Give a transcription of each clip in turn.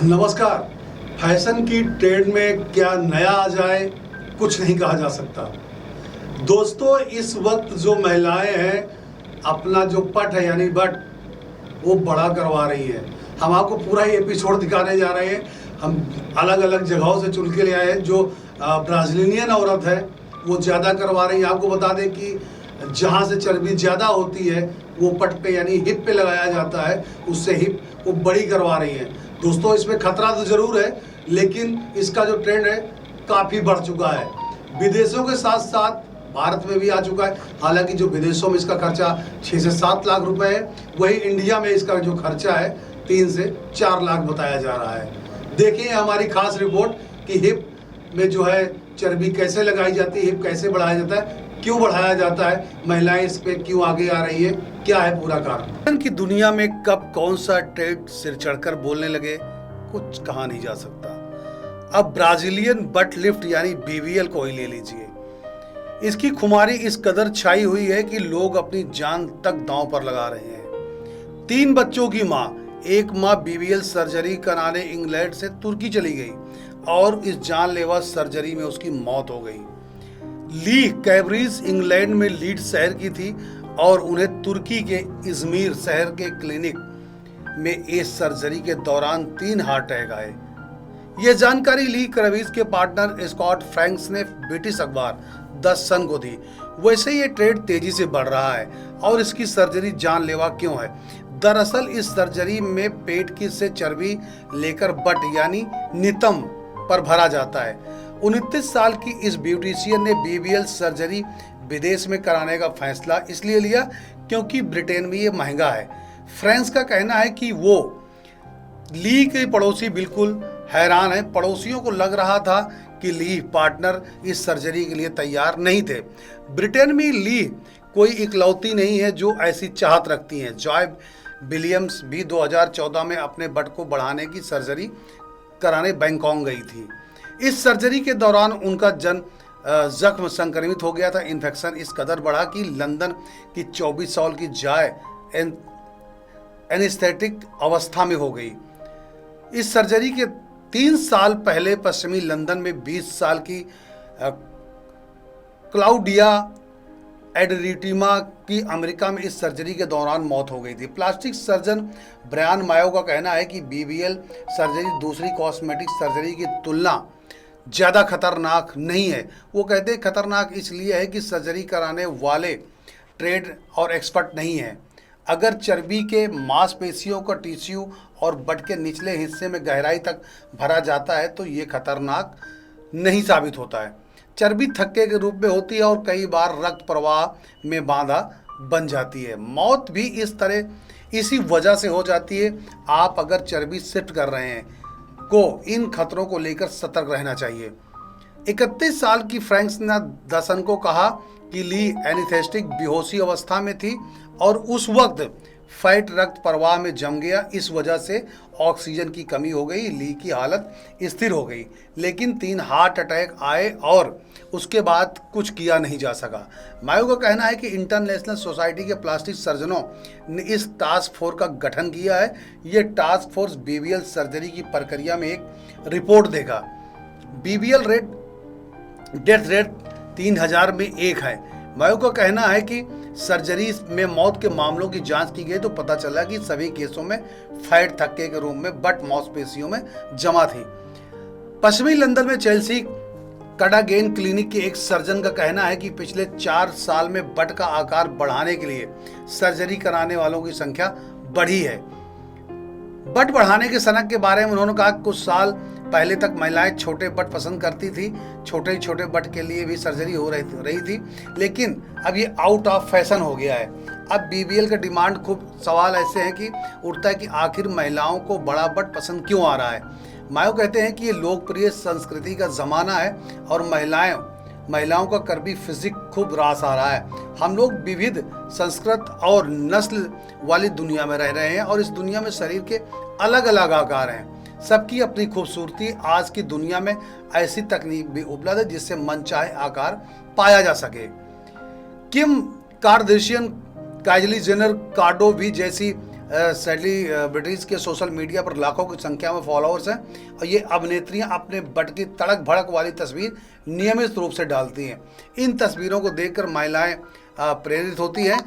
नमस्कार। फैशन की ट्रेंड में क्या नया आ जाए, कुछ नहीं कहा जा सकता। दोस्तों, इस वक्त जो महिलाएं हैं अपना जो पट है यानी बट वो बड़ा करवा रही है। हम आपको पूरा ही एपिसोड दिखाने जा रहे हैं। हम अलग अलग जगहों से चुन के ले आए हैं। जो ब्राजीलियन औरत है वो ज़्यादा करवा रही है। आपको बता दें कि जहाँ से चर्बी ज़्यादा होती है वो पट पे यानी हिप पे लगाया जाता है, उससे हिप वो बड़ी करवा रही है। दोस्तों, इसमें खतरा तो ज़रूर है, लेकिन इसका जो ट्रेंड है काफ़ी बढ़ चुका है। विदेशों के साथ साथ भारत में भी आ चुका है। हालांकि जो विदेशों में इसका खर्चा 6 से 7 लाख रुपए है, वही इंडिया में इसका जो खर्चा है 3 से 4 लाख बताया जा रहा है। देखिए हमारी खास रिपोर्ट कि हिप में जो है चर्बी कैसे लगाई जाती है, हिप कैसे बढ़ाया जाता है, क्यों बढ़ाया जाता है, महिलाएं इस पे क्यों आगे आ रही है, क्या है पूरा कारण। की दुनिया में कब कौन सा ट्रेंड सिर चढ़कर बोलने लगे कुछ कहा नहीं जा सकता। अब ब्राजीलियन बट लिफ्ट यानी बीबीएल को ही ले लीजिए। इसकी खुमारी इस कदर छाई हुई है कि लोग अपनी जान तक दांव पर लगा रहे हैं। 3 बच्चों की मां, एक मां बीबीएल सर्जरी कराने इंग्लैंड से तुर्की चली गई और इस जानलेवा सर्जरी में उसकी मौत हो गई। ली कैब्रीज इंग्लैंड में लीड्स शहर की थी और उन्हें तुर्की के इजमीर शहर के क्लिनिक में इस सर्जरी के दौरान 3 हार्ट अटैक आए। यह जानकारी ली कैब्रीज के पार्टनर स्कॉट फ्रैंक्स ने ब्रिटिश अखबार द सन को दी। वैसे ये ट्रेंड तेजी से बढ़ रहा है और इसकी सर्जरी जानलेवा क्यों है? दरअसल इस सर्जरी में पेट की से चर्बी लेकर बट यानी नितंब पर भरा जाता है। 29 साल की इस ब्यूटिशियन ने बीबीएल सर्जरी विदेश में कराने का फैसला इसलिए लिया क्योंकि ब्रिटेन में ये महंगा है। फ्रांस का कहना है कि वो ली के पड़ोसी बिल्कुल हैरान है। पड़ोसियों को लग रहा था कि ली पार्टनर इस सर्जरी के लिए तैयार नहीं थे। ब्रिटेन में ली कोई इकलौती नहीं है जो ऐसी चाहत रखती हैं। जॉय विलियम्स भी 2014 में अपने बट को बढ़ाने की सर्जरी कराने बैंकॉक गई थी। इस सर्जरी के दौरान उनका जख्म संक्रमित हो गया था। इन्फेक्शन इस कदर बढ़ा कि लंदन की 24 साल की जॉय एनेस्थेटिक अवस्था में हो गई। इस सर्जरी के 3 साल पहले पश्चिमी लंदन में 20 साल की क्लाउडिया एडरिटिमा की अमेरिका में इस सर्जरी के दौरान मौत हो गई थी। प्लास्टिक सर्जन ब्रायन मायो का कहना है कि बीबीएल सर्जरी दूसरी कॉस्मेटिक सर्जरी की तुलना ज़्यादा खतरनाक नहीं है। वो कहते हैं खतरनाक इसलिए है कि सर्जरी कराने वाले ट्रेड और एक्सपर्ट नहीं है। अगर चर्बी के मांसपेशियों का टिश्यू और बट के निचले हिस्से में गहराई तक भरा जाता है तो ये खतरनाक नहीं साबित होता है। चर्बी थक्के के रूप में होती है और कई बार रक्त प्रवाह में बाधा बन जाती है। मौत भी इसी वजह से हो जाती है। आप अगर चर्बी शिफ्ट कर रहे हैं को इन खतरों को लेकर सतर्क रहना चाहिए। 31 साल की फ्रैंक्स ने द सन को कहा कि ली एनेस्थेटिक बेहोशी अवस्था में थी और उस वक्त फैट रक्त प्रवाह में जम गया। इस वजह से ऑक्सीजन की कमी हो गई। ली की हालत स्थिर हो गई, लेकिन 3 हार्ट अटैक आए और उसके बाद कुछ किया नहीं जा सका। मायो का कहना है कि इंटरनेशनल सोसाइटी के प्लास्टिक सर्जनों ने इस टास्क फोर्स का गठन किया है। ये टास्क फोर्स बीबीएल सर्जरी की प्रक्रिया में एक रिपोर्ट देगा। बीबीएल डेथ रेट 3000 में 1 है। मायो का कहना है कि सर्जरी में मौत के मामलों की जांच की गई तो पता चला कि सभी केसों में फैट थक्के के रूप में बट मांसपेशियों में जमा थी। पश्चिमी लंदन में चेल्सी कडागेन क्लिनिक के एक सर्जन का कहना है कि पिछले 4 साल में बट का आकार बढ़ाने के लिए सर्जरी कराने वालों की संख्या बढ़ी है। बट बढ़ाने के सनक के बारे में उन्होंने कहा कुछ साल पहले तक महिलाएं छोटे बट पसंद करती थी। छोटे बट के लिए भी सर्जरी हो रही थी, लेकिन अब ये आउट ऑफ फैशन हो गया है। अब बीबीएल का डिमांड खूब सवाल ऐसे हैं कि उठता है कि आखिर महिलाओं को बड़ा बट पसंद क्यों आ रहा है। मायो कहते हैं कि ये लोकप्रिय संस्कृति का ज़माना है और महिलाओं का कर्वी फिजिक खूब रास आ रहा है। हम लोग विविध संस्कृत और नस्ल वाली दुनिया में रह रहे हैं और इस दुनिया में शरीर के अलग अलग आकार हैं। सबकी अपनी खूबसूरती। आज की दुनिया में ऐसी तकनीक भी उपलब्ध है जिससे मनचाहे आकार पाया जा सके। किम कार्दाशियन, काइली जेनर, कार्डो भी जैसी सेलिब्रिटीज़ के सोशल मीडिया पर लाखों की संख्या में फॉलोअर्स हैं और ये अभिनेत्रियां अपने बट की तड़क भड़क वाली तस्वीर नियमित रूप से डालती हैं। इन तस्वीरों को देखकर महिलाएं प्रेरित होती हैं।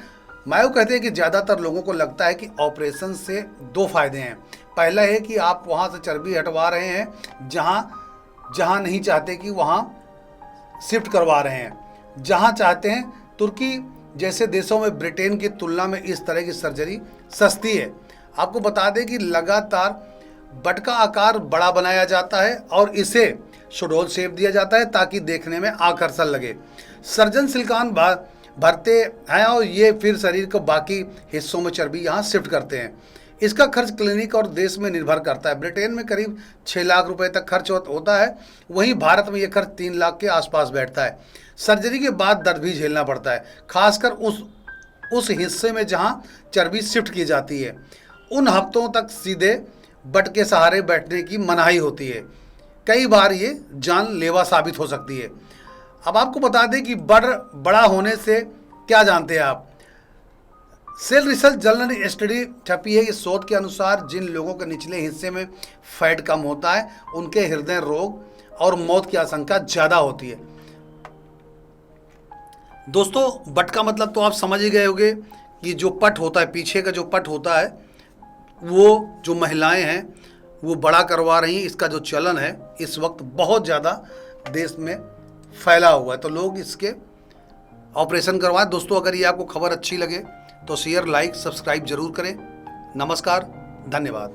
मायो कहते हैं कि ज़्यादातर लोगों को लगता है कि ऑपरेशन से दो फायदे हैं। पहला है कि आप वहाँ से चर्बी हटवा रहे हैं जहाँ नहीं चाहते कि वहाँ शिफ्ट करवा रहे हैं, जहाँ चाहते हैं। तुर्की जैसे देशों में ब्रिटेन की तुलना में इस तरह की सर्जरी सस्ती है। आपको बता दें कि लगातार बट का आकार बड़ा बनाया जाता है और इसे सुडौल शेप दिया जाता है ताकि देखने में आकर्षण लगे। सर्जन सिलिकॉन भरते हैं और ये फिर शरीर को बाकी हिस्सों में चर्बी यहाँ शिफ्ट करते हैं। इसका खर्च क्लिनिक और देश में निर्भर करता है। ब्रिटेन में करीब 6 लाख रुपए तक खर्च होता है, वहीं भारत में यह खर्च 3 लाख के आसपास बैठता है। सर्जरी के बाद दर्द भी झेलना पड़ता है, खासकर उस हिस्से में जहां चर्बी शिफ्ट की जाती है। उन हफ्तों तक सीधे बट के सहारे बैठने की मनाही होती है। कई बार ये जानलेवा साबित हो सकती है। अब आपको बता दें कि बड़ा होने से क्या जानते हैं आप। सेल रिसर्च जर्नल स्टडी छपी है। इस शोध के अनुसार जिन लोगों के निचले हिस्से में फैट कम होता है उनके हृदय रोग और मौत की आशंका ज़्यादा होती है। दोस्तों, बट का मतलब तो आप समझ ही गए होंगे कि जो पट होता है, पीछे का जो पट होता है, वो जो महिलाएं हैं वो बड़ा करवा रही हैं। इसका जो चलन है इस वक्त बहुत ज़्यादा देश में फैला हुआ है, तो लोग इसके ऑपरेशन करवाएं। दोस्तों, अगर ये आपको खबर अच्छी लगे तो शेयर, लाइक, सब्सक्राइब जरूर करें। नमस्कार, धन्यवाद।